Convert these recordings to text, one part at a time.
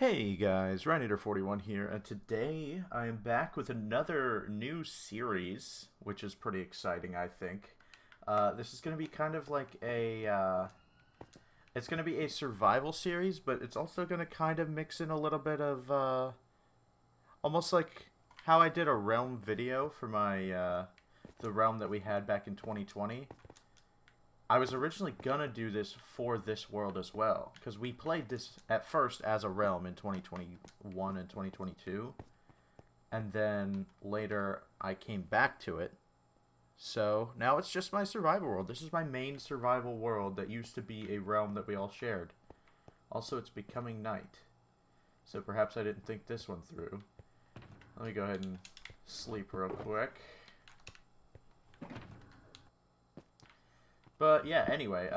Hey guys, Rhinator41 here, and today I am back with another new series, which is pretty exciting, I think. This is going to be kind of like it's going to be a survival series, but it's also going to kind of mix in a little bit of, almost like how I did a realm video for my, the realm that we had back in 2020. I was originally gonna do this for this world as well, because we played this at first as a realm in 2021 and 2022, and then later I came back to it. So now it's just my survival world. This is my main survival world that used to be a realm that we all shared. Also, it's becoming night, so perhaps I didn't think this one through. Let me go ahead and sleep real quick. But yeah, anyway,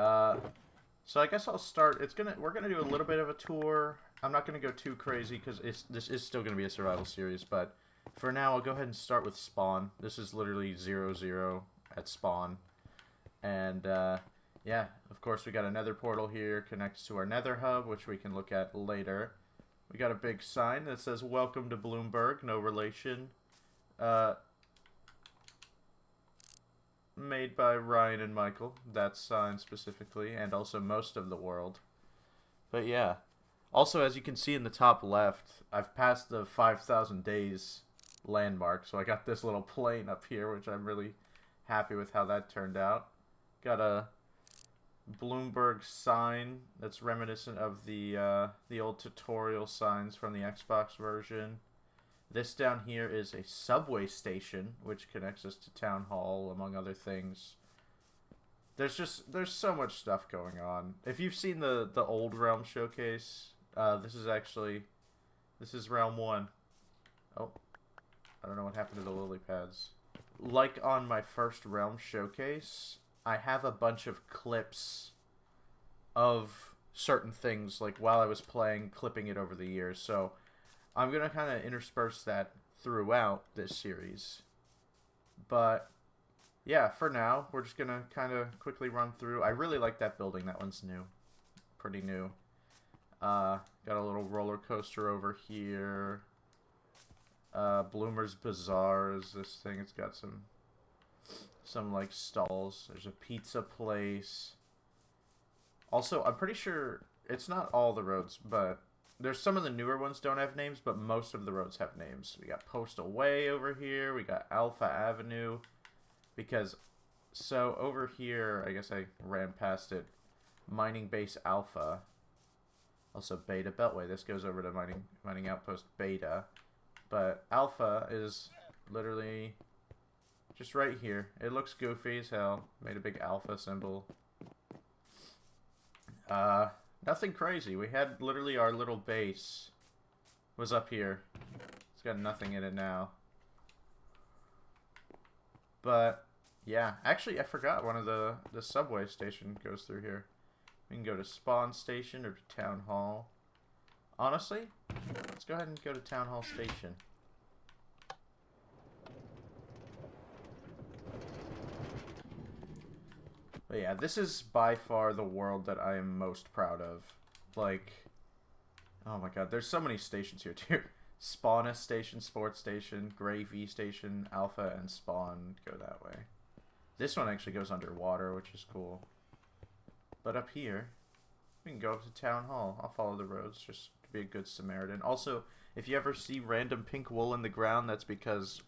so I guess I'll start. We're gonna do a little bit of a tour. I'm not gonna go too crazy because this is still gonna be a survival series. But for now, I'll go ahead and start with spawn. This is literally 0-0 at spawn, and yeah, of course we got a nether portal here, connects to our nether hub, which we can look at later. We got a big sign that says "Welcome to Bloomburg," no relation. Made by Ryan and Michael, that sign specifically, and also most of the world. But yeah, also as you can see in the top left, I've passed the 5,000 days landmark, so I got this little plane up here, which I'm really happy with how that turned out. Got a Bloomburg sign that's reminiscent of the old tutorial signs from the Xbox version. This down here is a subway station, which connects us to Town Hall, among other things. There's so much stuff going on. If you've seen the old Realm showcase, this is Realm 1. Oh, I don't know what happened to the lily pads. Like on my first Realm showcase, I have a bunch of clips of certain things, like while I was playing, clipping it over the years, so I'm going to kind of intersperse that throughout this series. But yeah, for now, we're just going to kind of quickly run through. I really like that building. That one's new. Pretty new. Got a little roller coaster over here. Bloomer's Bazaar is this thing. It's got some like stalls. There's a pizza place. Also, I'm pretty sure it's not all the roads, but there's some of the newer ones don't have names, but most of the roads have names. We got Postal Way over here. We got Alpha Avenue. So over here, I guess I ran past it. Mining Base Alpha. Also Beta Beltway. This goes over to Mining Outpost Beta. But Alpha is literally just right here. It looks goofy as hell. Made a big Alpha symbol. Nothing crazy. We had literally our little base was up here. It's got nothing in it now. But yeah, actually I forgot one of the subway station goes through here. We can go to Spawn Station or to Town Hall. Honestly, let's go ahead and go to Town Hall Station. But yeah, this is by far the world that I am most proud of. Like, oh my god, there's so many stations here too. Spawnus Station, Sports Station, Gravy Station, Alpha, and Spawn go that way. This one actually goes underwater, which is cool. But up here, we can go up to Town Hall. I'll follow the roads just to be a good Samaritan. Also, if you ever see random pink wool in the ground, that's because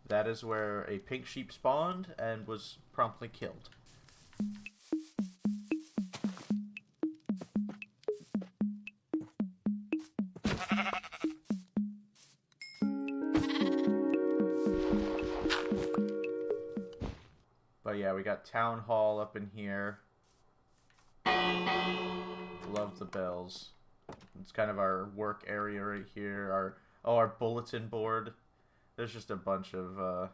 that is where a pink sheep spawned and was promptly killed. But yeah, we got Town Hall up in here. Love the bells. It's kind of our work area right here. Our bulletin board. There's just a bunch of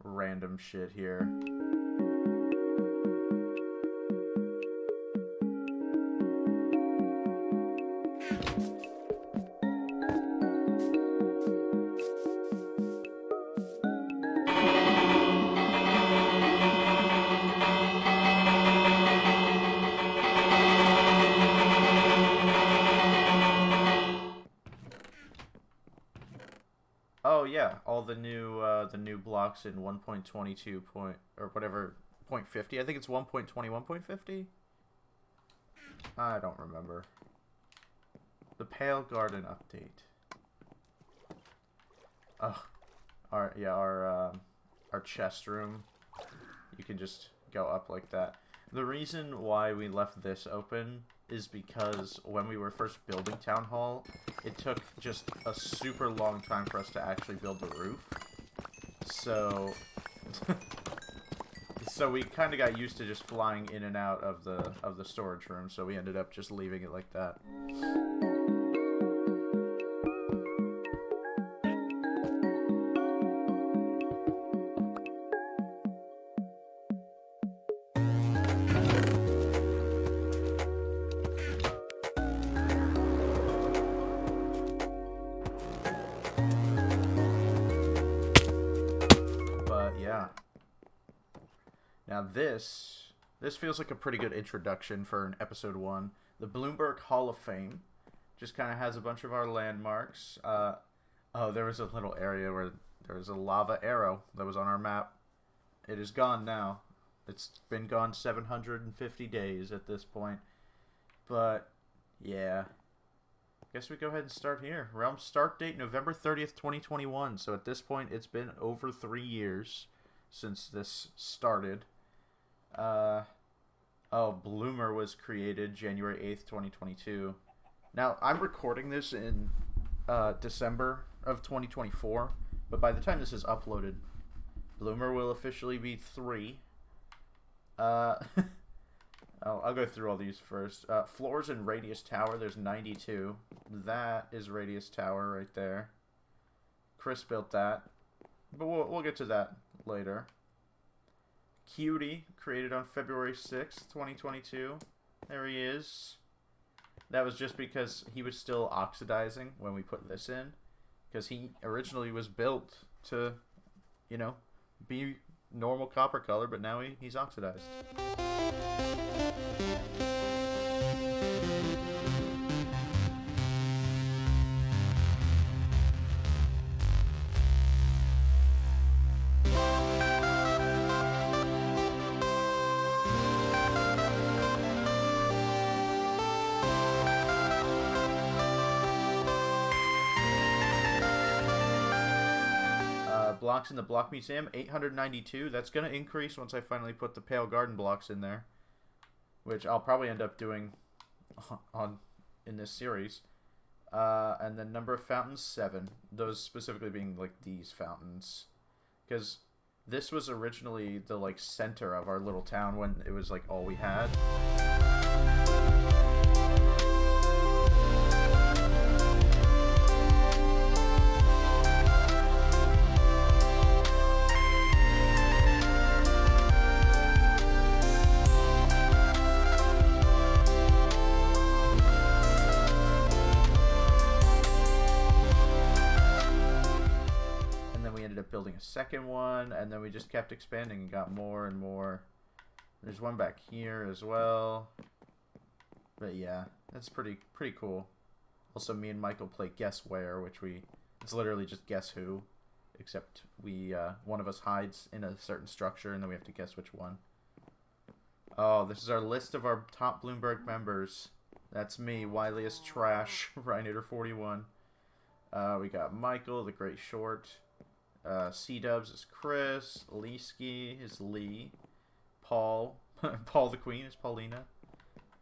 random shit here. Oh yeah, all the new blocks in 1.22 point or whatever point 50. I think it's 1.21.50. I don't remember. The Pale Garden update. Oh, our chest room. You can just go up like that. The reason why we left this open is because when we were first building Town Hall, it took just a super long time for us to actually build the roof. So, so we kind of got used to just flying in and out of the storage room. So we ended up just leaving it like that. Yeah. Now this feels like a pretty good introduction for an episode 1. The Bloomburg Hall of Fame just kind of has a bunch of our landmarks. Oh, there was a little area where there was a lava arrow that was on our map. It is gone now. It's been gone 750 days at this point. But yeah, guess we go ahead and start here. Realm start date November 30th, 2021. So at this point, it's been over 3 years since this started. Bloomer was created January 8th, 2022. Now, I'm recording this in December of 2024, but by the time this is uploaded, Bloomer will officially be 3. I'll go through all these first. Floors in Radius Tower, there's 92. That is Radius Tower right there. Chris built that, but we'll get to that later. Cutie, created on February 6th, 2022. There he is. That was just because he was still oxidizing when we put this in. Because he originally was built to, be normal copper color, but now he's oxidized. Blocks in the Block Museum, 892. That's going to increase once I finally put the Pale Garden blocks in there, which I'll probably end up doing in this series. And then number of fountains, 7. Those specifically being like these fountains, because this was originally the center of our little town when it was like all we had. Building a second one, and then we just kept expanding and got more and more. There's one back here as well. But yeah, that's pretty cool. Also, me and Michael play Guess Where, it's literally just Guess Who, except we one of us hides in a certain structure, and then we have to guess which one. Oh, this is our list of our top Bloomburg members. That's me, Wiliest Trash, Rhinator41. We got Michael, the Great Short. C-Dubs is Chris. Leeski is Lee. Paul. Paul the Queen is Paulina.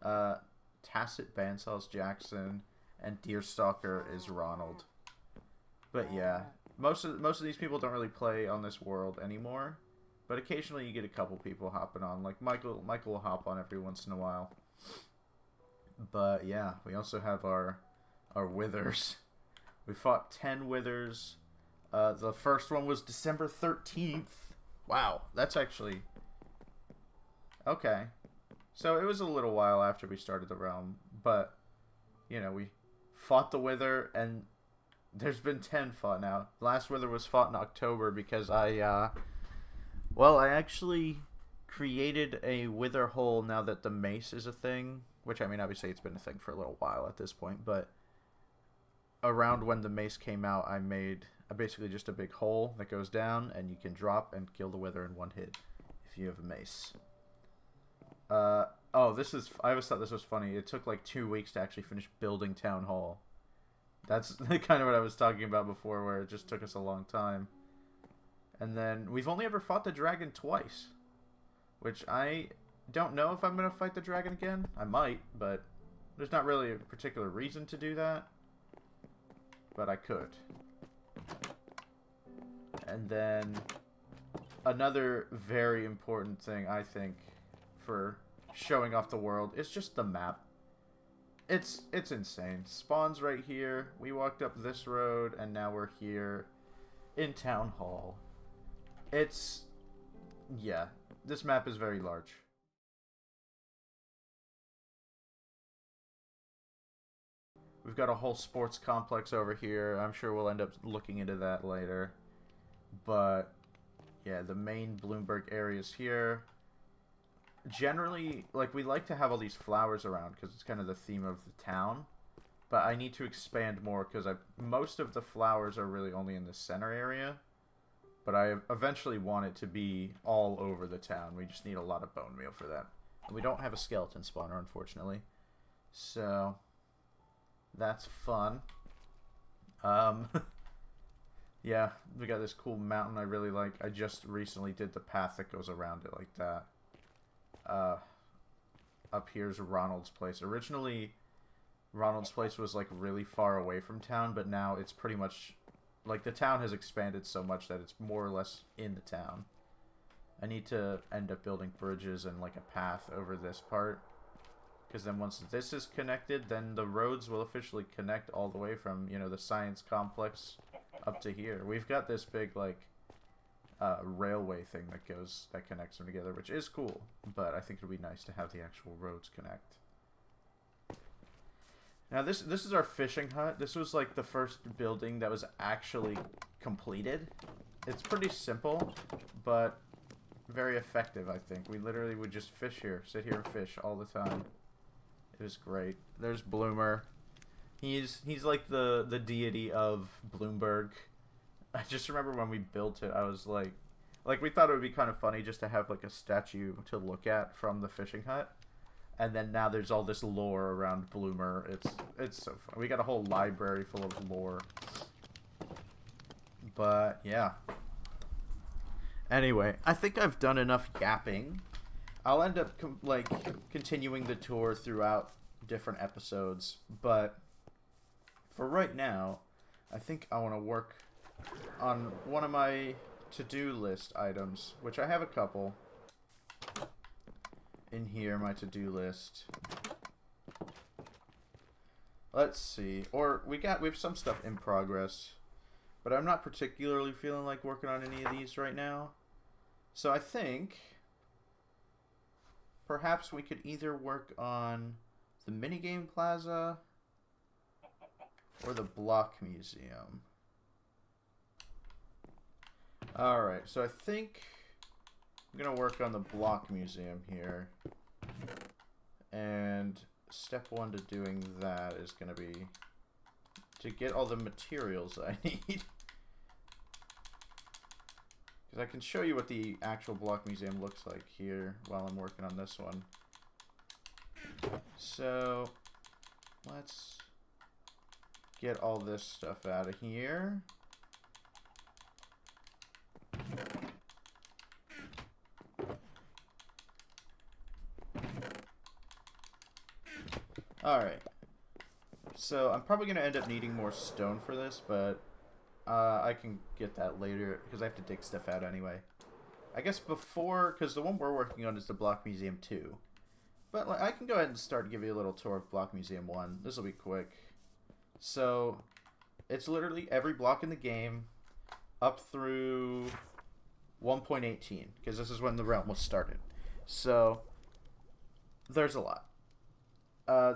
Tacit Bandsaw is Jackson. And Deerstalker is Ronald. But yeah, most of these people don't really play on this world anymore. But occasionally you get a couple people hopping on. Like Michael will hop on every once in a while. But yeah, we also have our withers. We fought 10 withers. The first one was December 13th. Wow, that's actually... Okay. So it was a little while after we started the realm, but, we fought the Wither, and there's been 10 fought now. The last Wither was fought in October because I actually created a Wither hole now that the mace is a thing, which, obviously it's been a thing for a little while at this point, but around when the mace came out, I made basically just a big hole that goes down, and you can drop and kill the wither in one hit if you have a mace. Oh, this is... I always thought this was funny. It took like 2 weeks to actually finish building Town Hall. That's kind of what I was talking about before, where it just took us a long time. And then we've only ever fought the dragon twice, which I don't know if I'm going to fight the dragon again. I might, but there's not really a particular reason to do that. But I could. And then another very important thing, I think, for showing off the world is just the map. It's insane. Spawns right here. We walked up this road, and now we're here in Town Hall. Yeah, this map is very large. We've got a whole sports complex over here. I'm sure we'll end up looking into that later. But, yeah, the main Bloomburg area is here. Generally, like, we like to have all these flowers around because it's kind of the theme of the town. But I need to expand more because most of the flowers are really only in the center area. But I eventually want it to be all over the town. We just need a lot of bone meal for that. And we don't have a skeleton spawner, unfortunately. So... that's fun. Yeah, we got this cool mountain I really like. I just recently did the path that goes around it like that. Up here's Ronald's place. Originally, Ronald's place was like really far away from town, but now it's pretty much... like, the town has expanded so much that it's more or less in the town. I need to end up building bridges and like a path over this part. Because then once this is connected, then the roads will officially connect all the way from, you know, the science complex up to here. We've got this big, like, railway thing that connects them together, which is cool. But I think it would be nice to have the actual roads connect. Now, this is our fishing hut. This was, like, the first building that was actually completed. It's pretty simple, but very effective, I think. We literally would just fish here, sit here and fish all the time. It was great. There's Bloomer. He's like the deity of Bloomburg. I just remember when we built it, I was like we thought it would be kind of funny just to have like a statue to look at from the fishing hut. And then now there's all this lore around Bloomer. It's so fun. We got a whole library full of lore. But yeah. Anyway, I think I've done enough yapping. I'll end up continuing the tour throughout different episodes, but for right now, I think I want to work on one of my to-do list items, which I have a couple in here, my to-do list. Let's see. Or we have some stuff in progress, but I'm not particularly feeling like working on any of these right now. So I think perhaps we could either work on the minigame plaza or the block museum. Alright, so I think I'm going to work on the block museum here. And step one to doing that is going to be to get all the materials I need. Because I can show you what the actual block museum looks like here while I'm working on this one. So, let's get all this stuff out of here. Alright. So, I'm probably going to end up needing more stone for this, but I can get that later because I have to dig stuff out anyway. I guess before, because the one we're working on is the Block Museum 2. But I can go ahead and start to give you a little tour of Block Museum 1. This will be quick. So, it's literally every block in the game up through 1.18, because this is when the realm was started. So, there's a lot.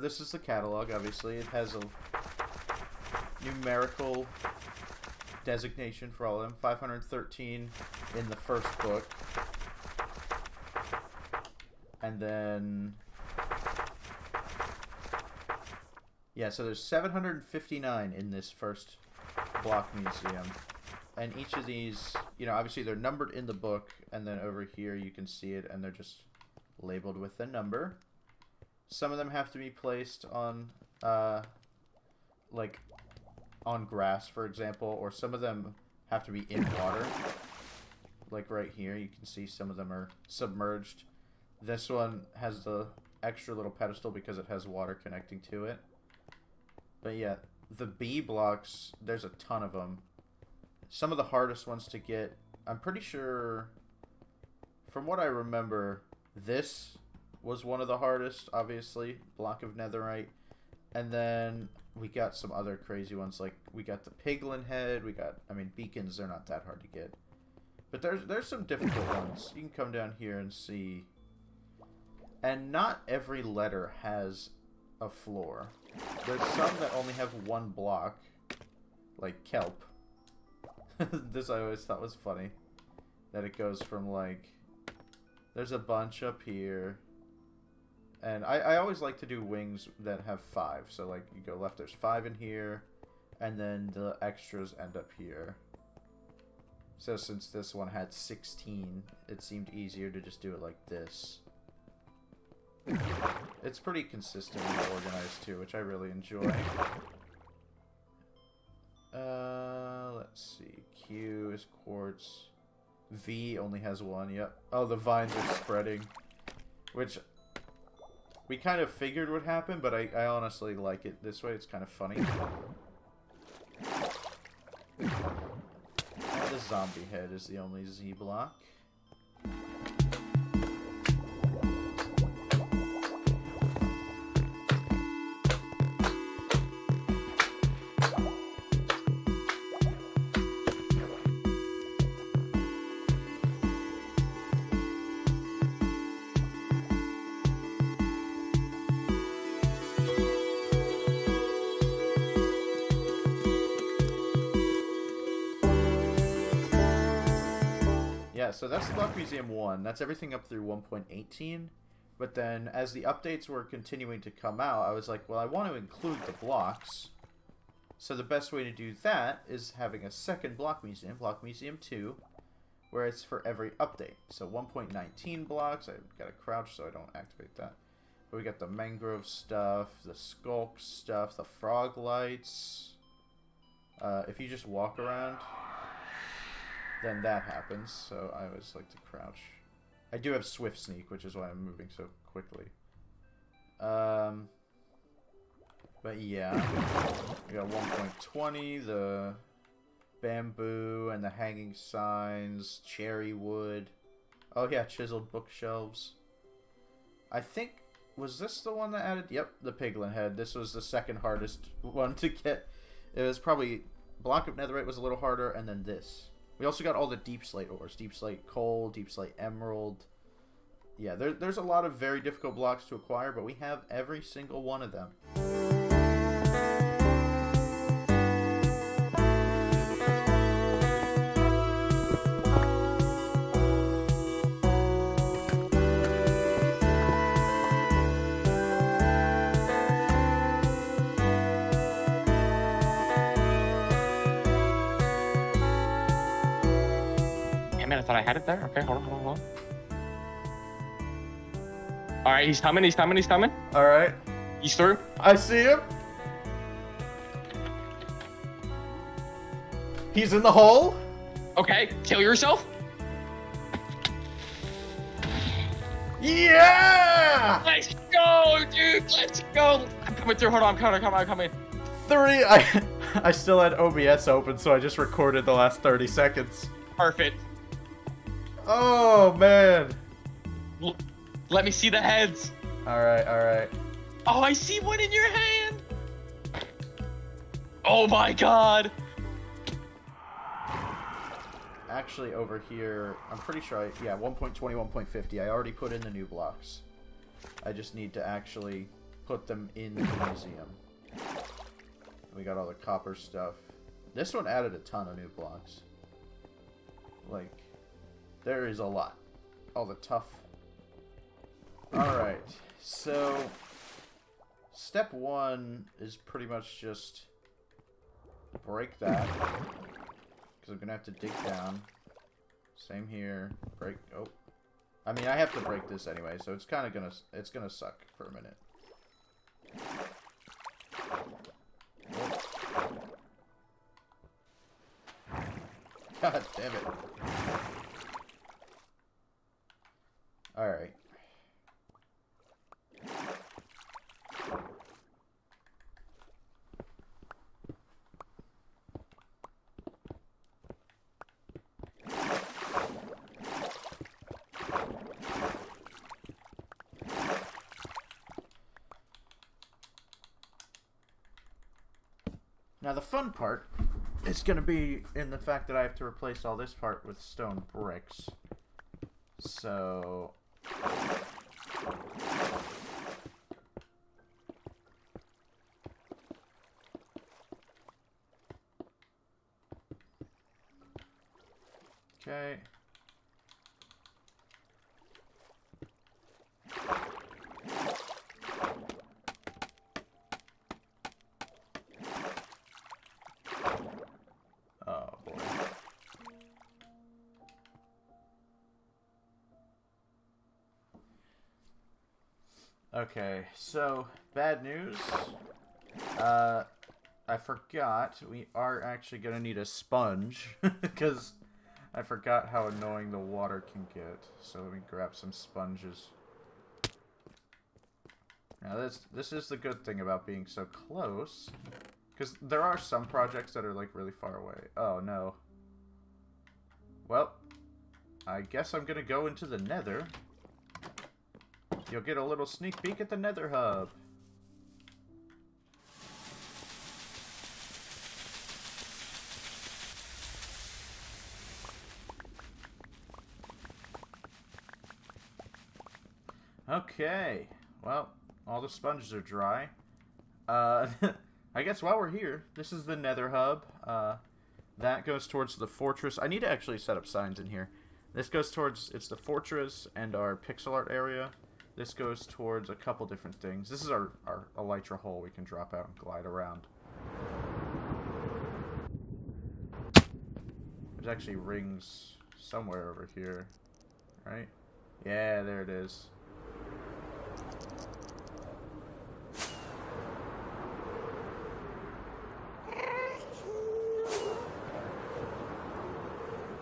This is the catalog, obviously. It has a numerical designation for all of them. 513 in the first book. And then Yeah, so there's 759 in this first block museum. And each of these, you know, obviously they're numbered in the book, and then over here you can see it, and they're just labeled with the number. Some of them have to be placed on, like, on grass, for example, or some of them have to be in water. Like right here, you can see some of them are submerged. This one has the extra little pedestal because it has water connecting to it. But yeah, the B blocks, there's a ton of them. Some of the hardest ones to get, I'm pretty sure, from what I remember, this was one of the hardest, obviously, block of netherite. And then we got some other crazy ones, like we got the piglin head, we got, I mean, beacons, they're not that hard to get. But there's some difficult ones. You can come down here and see. And not every letter has a floor. There's some that only have one block, like kelp. This I always thought was funny. That it goes from like, there's a bunch up here. And I always like to do wings that have 5. So like you go left, there's 5 in here. And then the extras end up here. So since this one had 16, it seemed easier to just do it like this. It's pretty consistently organized too, which I really enjoy. Let's see. Q is quartz. V only has 1, yep. Oh, the vines are spreading. Which we kind of figured would happen, but I honestly like it this way. It's kind of funny. And the zombie head is the only Z block. Yeah, so that's Block Museum 1. That's everything up through 1.18. But then, as the updates were continuing to come out, I was like, well, I want to include the blocks. So the best way to do that is having a second Block Museum 2, where it's for every update. So 1.19 blocks, I've got to crouch so I don't activate that. But we got the mangrove stuff, the skulk stuff, the frog lights. If you just walk around, then that happens, so I always like to crouch. I do have swift sneak, which is why I'm moving so quickly. But yeah, we got 1.20, the bamboo and the hanging signs, cherry wood. Oh yeah, chiseled bookshelves. I think, was this the one that added? Yep, the piglin head. This was the second hardest one to get. It was probably, block of netherite was a little harder, and then this. We also got all the deep slate ores. Deep slate coal, deep slate emerald. Yeah, there's a lot of very difficult blocks to acquire, but we have every single one of them. I thought I had it there. Okay, hold on. All right, he's coming. All right. He's through. I see him. He's in the hole. Okay, kill yourself. Yeah! Let's go, dude. Let's go. I'm coming through. Hold on, I'm coming. 3. I still had OBS open, so I just recorded the last 30 seconds. Perfect. Oh, man. Let me see the heads. Alright. Oh, I see one in your hand. Oh, my God. Actually, over here, I'm pretty sure yeah, 1.20, 1.50. I already put in the new blocks. I just need to actually put them in the museum. We got all the copper stuff. This one added a ton of new blocks. Like, there is a lot. All the tough. Alright, so step 1 is pretty much just break that. Because I'm going to have to dig down. Same here. Break. Oh. I mean, I have to break this anyway, so it's kind of going to... It's going to suck for a minute. God damn it. Alright. Now the fun part is going to be in the fact that I have to replace all this part with stone bricks. So... Okay. Oh, boy. Okay, so, bad news. I forgot we are actually going to need a sponge, because I forgot how annoying the water can get. So let me grab some sponges. Now this is the good thing about being so close, because there are some projects that are like really far away. Oh no. Well, I guess I'm going to go into the Nether. You'll get a little sneak peek at the Nether hub. Okay, well, all the sponges are dry. I guess while we're here, this is the Nether hub. That goes towards the fortress. I need to actually set up signs in here. This goes towards, it's the fortress and our pixel art area. This goes towards a couple different things. This is our elytra hole we can drop out and glide around. There's actually rings somewhere over here, right? Yeah, there it is.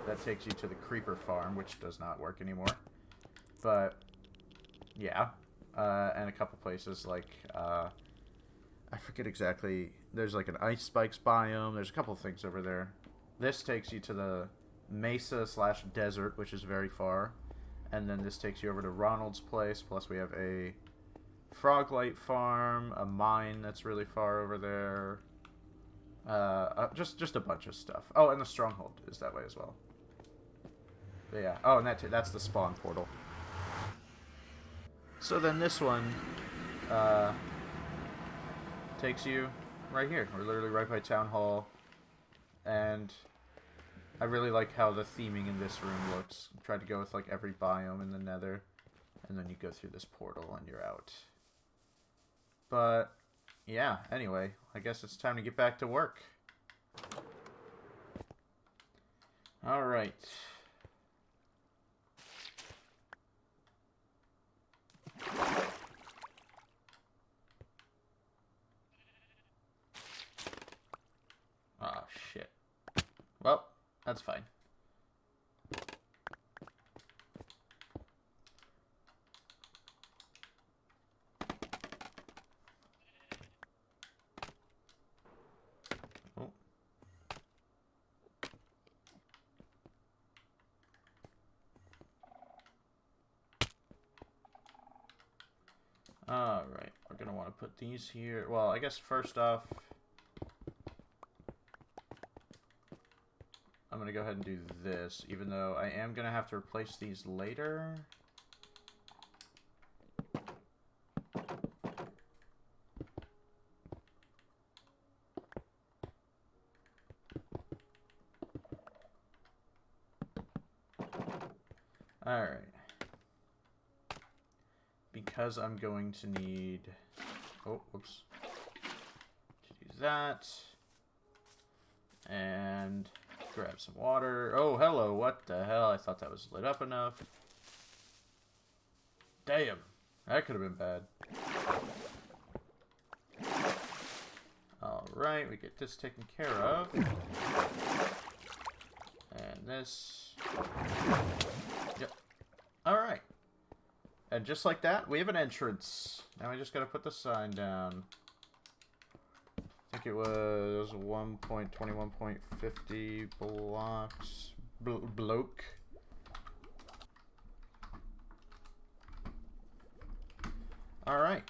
That takes you to the creeper farm, which does not work anymore. But, yeah. And a couple places like, I forget exactly. There's like an ice spikes biome. There's a couple things over there. This takes you to the mesa/desert, which is very far. And then this takes you over to Ronald's place. Plus we have a froglight farm, a mine that's really far over there. Just a bunch of stuff. Oh, and the stronghold is that way as well. But yeah. Oh, and that's the spawn portal. So then this one takes you right here. We're literally right by Town Hall. And I really like how the theming in this room looks. I tried to go with like every biome in the Nether. And then you go through this portal and you're out. But yeah, anyway, I guess it's time to get back to work. Alright. Oh, shit. Well, that's fine. Oh. Alright, we're going to want to put these here. Well, I guess first off, I'm going to go ahead and do this, even though I am going to have to replace these later. Alright. Because I'm going to need Oh, whoops. Use that. And grab some water. Oh, hello. What the hell? I thought that was lit up enough. Damn. That could have been bad. Alright, we get this taken care of. And this. Yep. Alright. And just like that, we have an entrance. Now we just gotta put the sign down. I think it was 1.21.50 blocks. Bloke. Alright.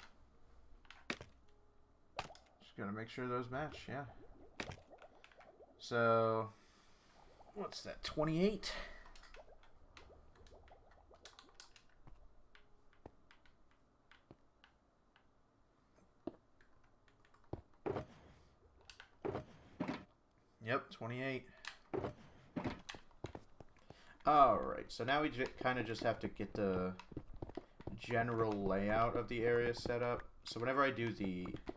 Just gotta make sure those match, yeah. So, what's that, 28? Yep, 28. Alright, so now we kind of just have to get the general layout of the area set up. So whenever I do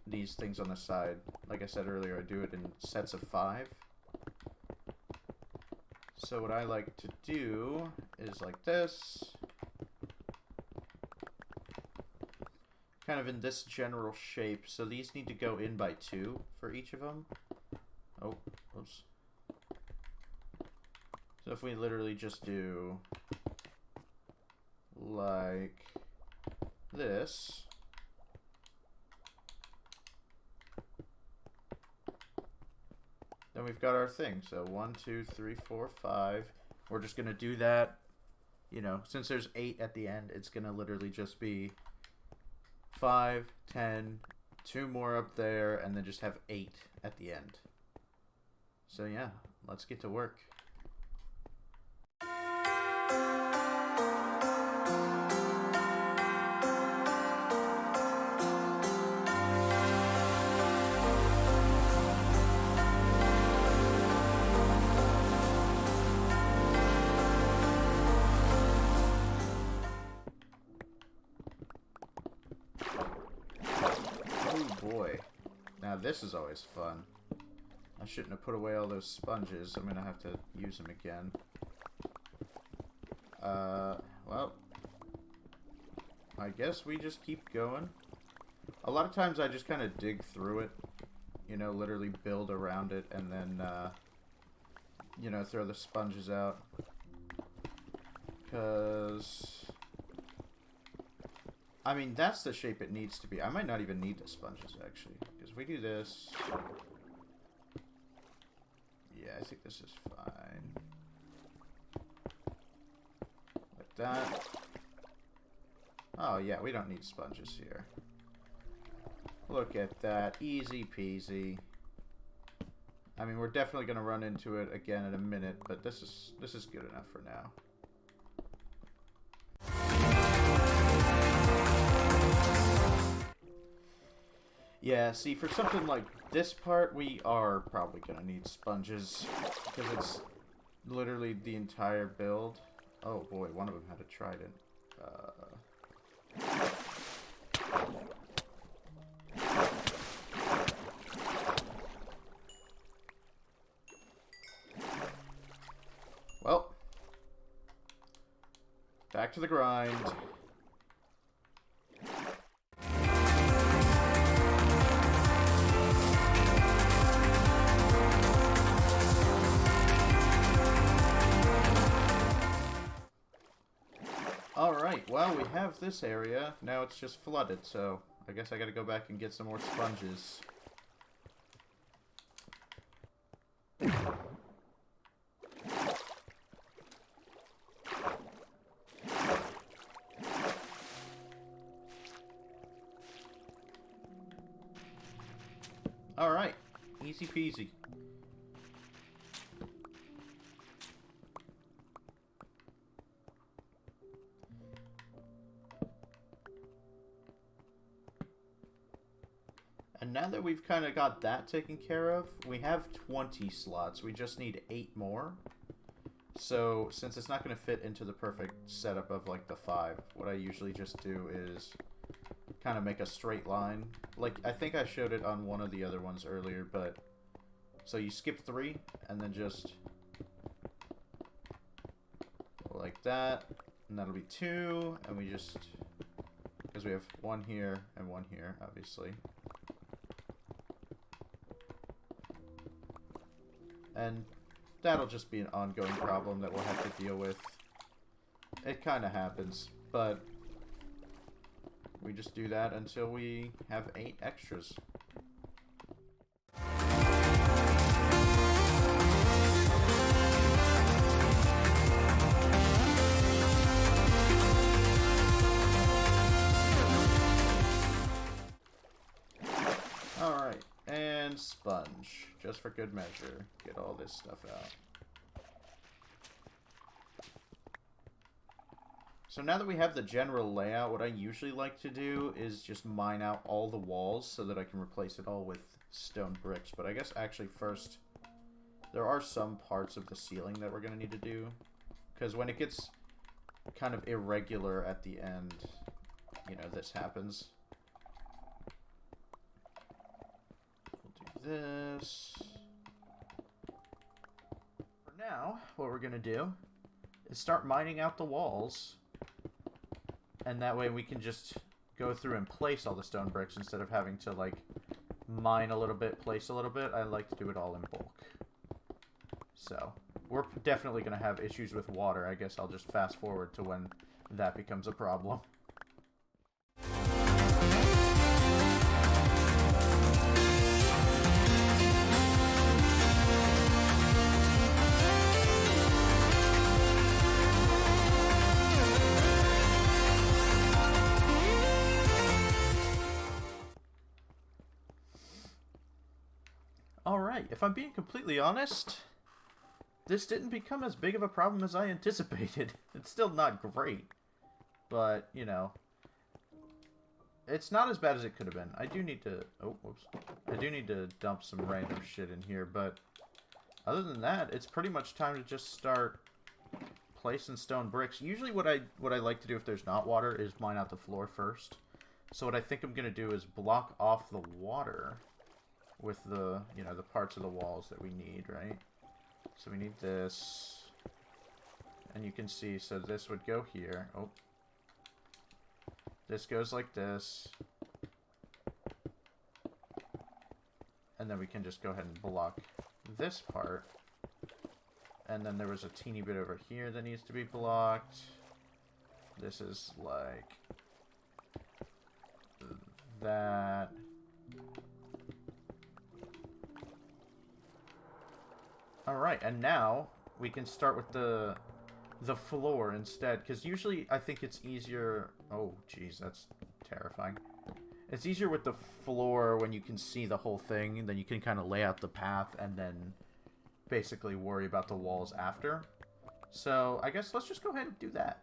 these things on the side, like I said earlier, I do it in sets of 5. So what I like to do is like this. Kind of in this general shape. So these need to go in by 2 for each of them. Oh, oops. So if we literally just do like this. Then we've got our thing. So 1, 2, 3, 4, 5. We're just going to do that. You know, since there's 8 at the end, it's going to literally just be 5, 10, 2 more up there, and then just have 8 at the end. So yeah, let's get to work. Oh boy. Now this is always fun. I shouldn't have put away all those sponges. I'm gonna have to use them again. Well, I guess we just keep going. A lot of times I just kind of dig through it. You know, literally build around it and then, you know, throw the sponges out. Because, I mean, that's the shape it needs to be. I might not even need the sponges, actually. Because we do this. Yeah, I think this is fine. Like that. Oh, yeah, we don't need sponges here. Look at that. Easy peasy. I mean, we're definitely going to run into it again in a minute, but this is good enough for now. Yeah, see, for something like this part, we are probably going to need sponges, because it's literally the entire build. Oh boy, one of them had a trident. Well, back to the grind. Alright, well, we have this area. Now it's just flooded, so I guess I gotta go back and get some more sponges. Alright, easy peasy. And now that we've kind of got that taken care of, we have 20 slots. We just need 8 more. So, since it's not going to fit into the perfect setup of, like, the 5, what I usually just do is kind of make a straight line. Like, I think I showed it on one of the other ones earlier, but... So you skip 3, and then just... like that, and that'll be 2, and we just... Because we have 1 here, and 1 here, obviously. And that'll just be an ongoing problem that we'll have to deal with. It kind of happens, but... we just do that until we have 8 extras. Alright, and sponge. Just for good measure. Get all this stuff out. So now that we have the general layout, what I usually like to do is just mine out all the walls so that I can replace it all with stone bricks. But I guess actually first, there are some parts of the ceiling that we're going to need to do. Because when it gets kind of irregular at the end, you know, this happens. We'll do this. For now, what we're going to do is start mining out the walls. And that way we can just go through and place all the stone bricks instead of having to, like, mine a little bit, place a little bit. I like to do it all in bulk. So, we're definitely going to have issues with water. I guess I'll just fast forward to when that becomes a problem. Alright, if I'm being completely honest, this didn't become as big of a problem as I anticipated. It's still not great, but, you know, it's not as bad as it could have been. I do need to, oh, whoops. I do need to dump some random shit in here, but other than that, it's pretty much time to just start placing stone bricks. Usually what I like to do if there's not water is mine out the floor first. So what I think I'm going to do is block off the water with the, you know, the parts of the walls that we need, right? So we need this. And you can see, so this would go here. Oh. This goes like this. And then we can just go ahead and block this part. And then there was a teeny bit over here that needs to be blocked. This is like that. Alright, and now we can start with the floor instead, because usually I think it's easier... Oh, jeez, that's terrifying. It's easier with the floor when you can see the whole thing, and then you can kind of lay out the path and then basically worry about the walls after. So, I guess let's just go ahead and do that.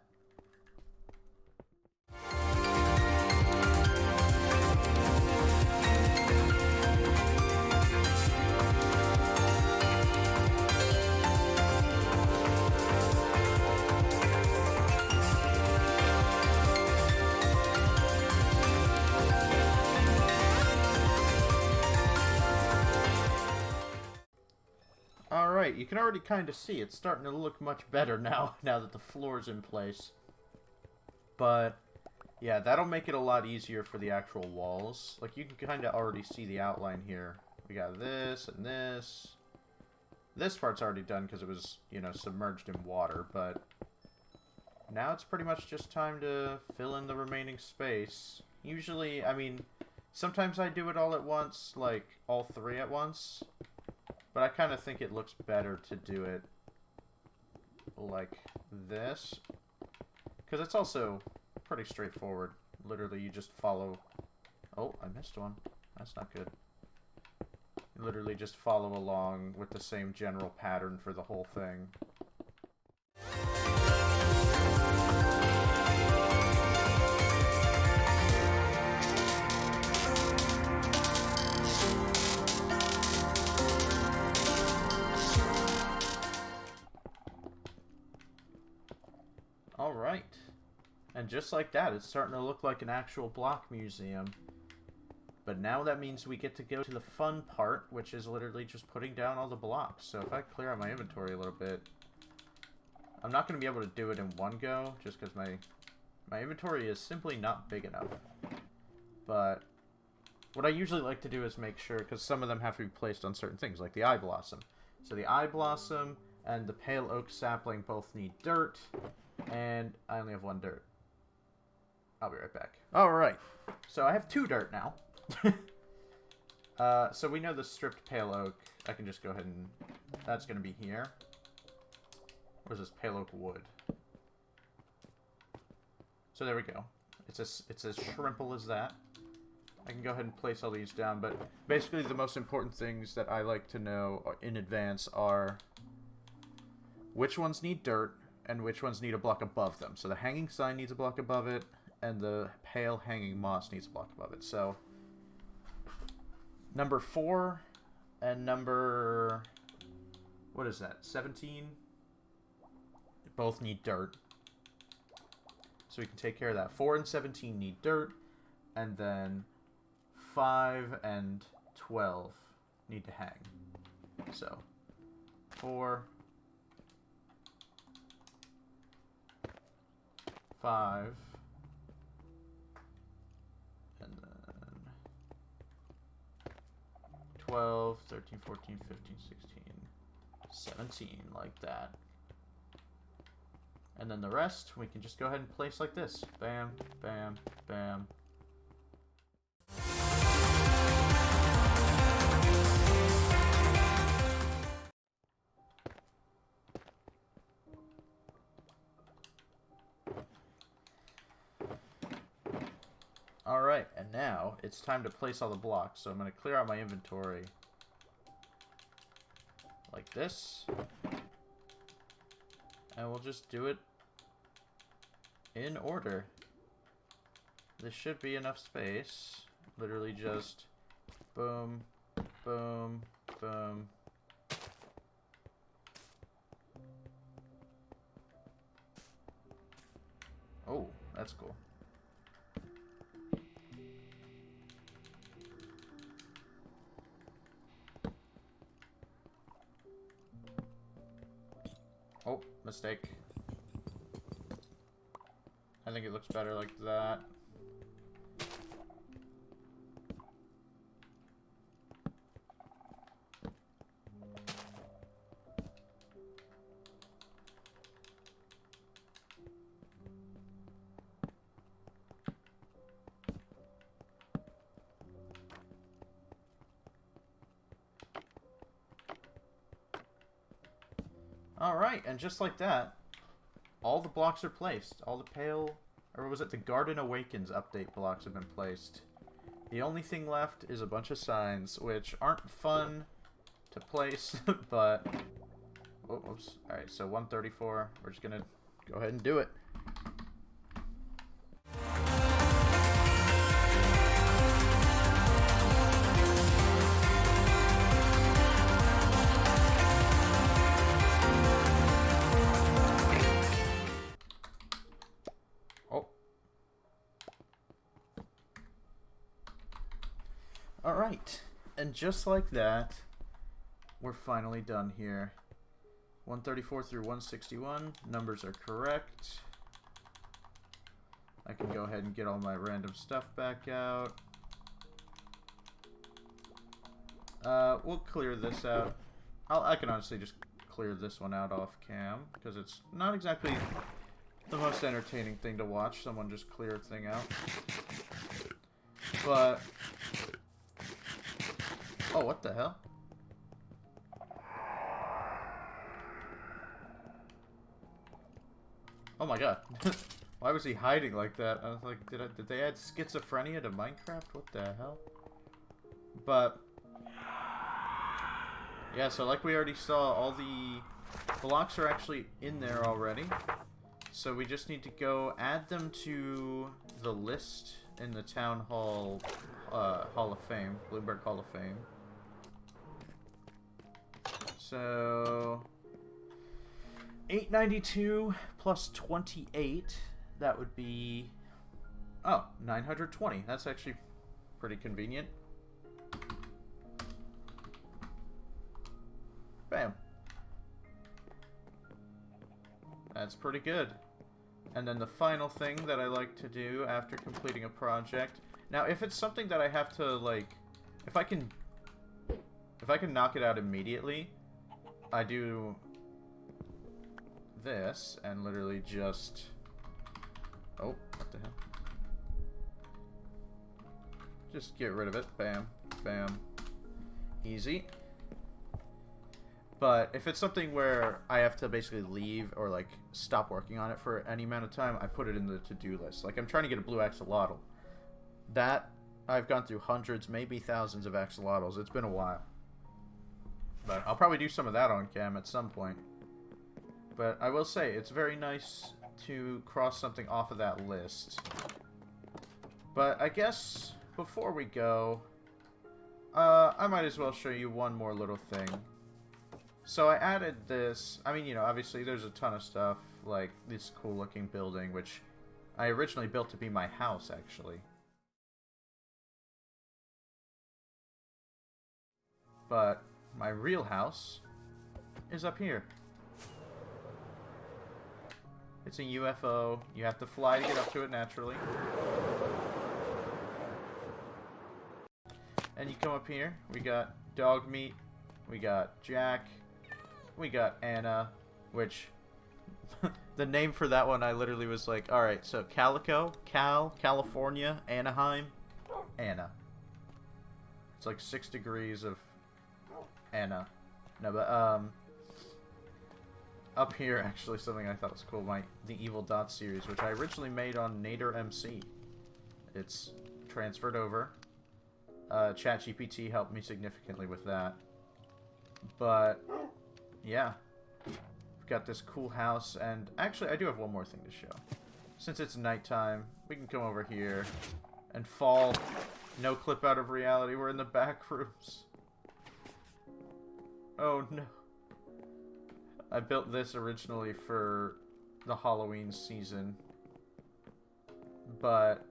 Alright, you can already kind of see it's starting to look much better now that the floor's in place. But, yeah, that'll make it a lot easier for the actual walls. Like, you can kind of already see the outline here. We got this and this. This part's already done because it was, you know, submerged in water, but now it's pretty much just time to fill in the remaining space. Usually, I mean, sometimes I do it all at once, like, all 3 at once. But I kind of think it looks better to do it like this. Because it's also pretty straightforward. Literally, you just follow... Oh, I missed one. That's not good. You literally just follow along with the same general pattern for the whole thing. Alright. And just like that, it's starting to look like an actual block museum. But now that means we get to go to the fun part, which is literally just putting down all the blocks. So if I clear out my inventory a little bit, I'm not going to be able to do it in one go, just because my inventory is simply not big enough. But what I usually like to do is make sure, because some of them have to be placed on certain things, like the eye blossom. So the eye blossom and the pale oak sapling both need dirt, and I only have 1 dirt. I'll be right back. Alright, so I have 2 dirt now. So we know the stripped pale oak. I can just go ahead and... That's going to be here. Where's this pale oak wood? So there we go. It's as shrimple as that. I can go ahead and place all these down, but basically the most important things that I like to know in advance are which ones need dirt and which ones need a block above them. So the hanging sign needs a block above it, and the pale hanging moss needs a block above it. So number 4 and number... what is that? 17? Both need dirt. So we can take care of that. 4 and 17 need dirt, and then 5 and 12 need to hang. So 4, 5, and then 12, 13, 14, 15, 16, 17, like that. And then the rest, we can just go ahead and place like this. Bam, bam, bam. Alright, and now it's time to place all the blocks. So I'm going to clear out my inventory like this. And we'll just do it in order. This should be enough space. Literally just boom, boom, boom. Oh, that's cool. Oh, mistake. I think it looks better like that. Alright, and just like that, all the blocks are placed. All the pale, or was it the Garden Awakens update blocks have been placed. The only thing left is a bunch of signs, which aren't fun to place, but... Oh, oops. Alright, so 134. We're just gonna go ahead and do it. Alright, and just like that, we're finally done here. 134 through 161, numbers are correct. I can go ahead and get all my random stuff back out. We'll clear this out. I can honestly just clear this one out off cam, because it's not exactly the most entertaining thing to watch, someone just clear a thing out. But... oh, what the hell? Oh my god. Why was he hiding like that? I was like, did they add schizophrenia to Minecraft? What the hell? But... yeah, so like we already saw, all the blocks are actually in there already. So we just need to go add them to the list in the Town Hall Hall of Fame, Bloomburg Hall of Fame. So 892 plus 28 that would be... Oh, 920. That's actually pretty convenient. Bam. That's pretty good. And then the final thing that I like to do after completing a project... Now, if it's something that I have to, like... If I can knock it out immediately, I do this and literally just... Oh, what the hell? Just get rid of it. Bam. Bam. Easy. But if it's something where I have to basically leave or, like, stop working on it for any amount of time, I put it in the to-do list. Like, I'm trying to get a blue axolotl. That, I've gone through hundreds, maybe thousands of axolotls. It's been a while. But I'll probably do some of that on cam at some point. But I will say, it's very nice to cross something off of that list. But I guess, before we go, I might as well show you one more little thing. So I added this, I mean, you know, obviously there's a ton of stuff, like this cool looking building, which I originally built to be my house, actually. But my real house is up here. It's a UFO. You have to fly to get up to it naturally. And you come up here, we got dog meat, we got Jack, we got Anna, which the name for that one I literally was like, alright, so Calico, California, Anaheim, Anna. It's like 6 degrees of Anna. No, but up here actually something I thought was cool, the Evil Dot series, which I originally made on Nader MC. It's transferred over. ChatGPT helped me significantly with that. But yeah, we've got this cool house, and actually I do have one more thing to show. Since it's nighttime, we can come over here and fall. No clip out of reality. We're in the back rooms. Oh no. I built this originally for the Halloween season, but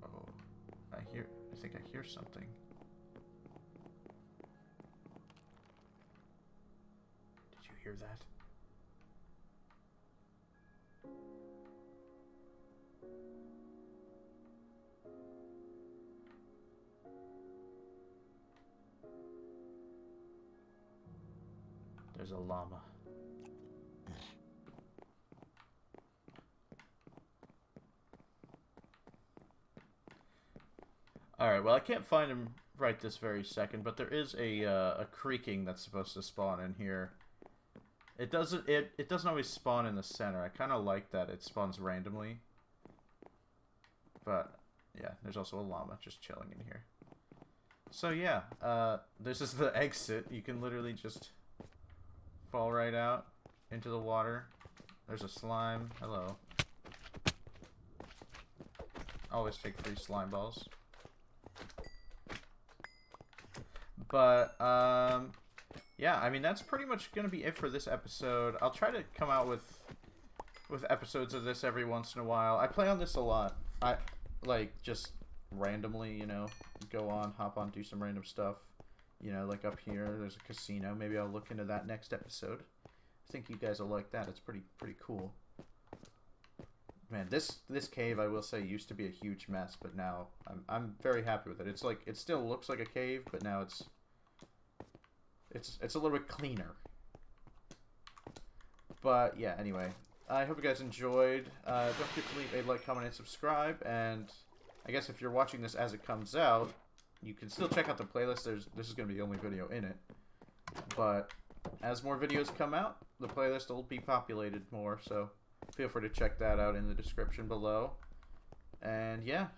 oh, I think I hear something. Did you hear that? There's a llama. Alright, well I can't find him right this very second, but there is a creaking that's supposed to spawn in here. It doesn't always spawn in the center. I kind of like that it spawns randomly. But yeah, there's also a llama just chilling in here. So yeah, this is the exit. You can literally just fall right out into the water. There's a slime. Hello. Always take free slime balls. But, yeah, I mean, that's pretty much going to be it for this episode. I'll try to come out with episodes of this every once in a while. I play on this a lot. I, like, just randomly, you know, hop on, do some random stuff. You know, like up here, there's a casino. Maybe I'll look into that next episode. I think you guys will like that. It's pretty cool. Man, this cave, I will say, used to be a huge mess, but now I'm very happy with it. It's like, it still looks like a cave, but now it's a little bit cleaner. But yeah, anyway, I hope you guys enjoyed. Don't forget to leave a like, comment, and subscribe. And I guess if you're watching this as it comes out, you can still check out the playlist. This is going to be the only video in it. But as more videos come out, the playlist will be populated more, so feel free to check that out in the description below. And yeah,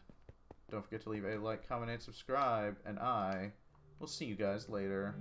don't forget to leave a like, comment, and subscribe, and I will see you guys later.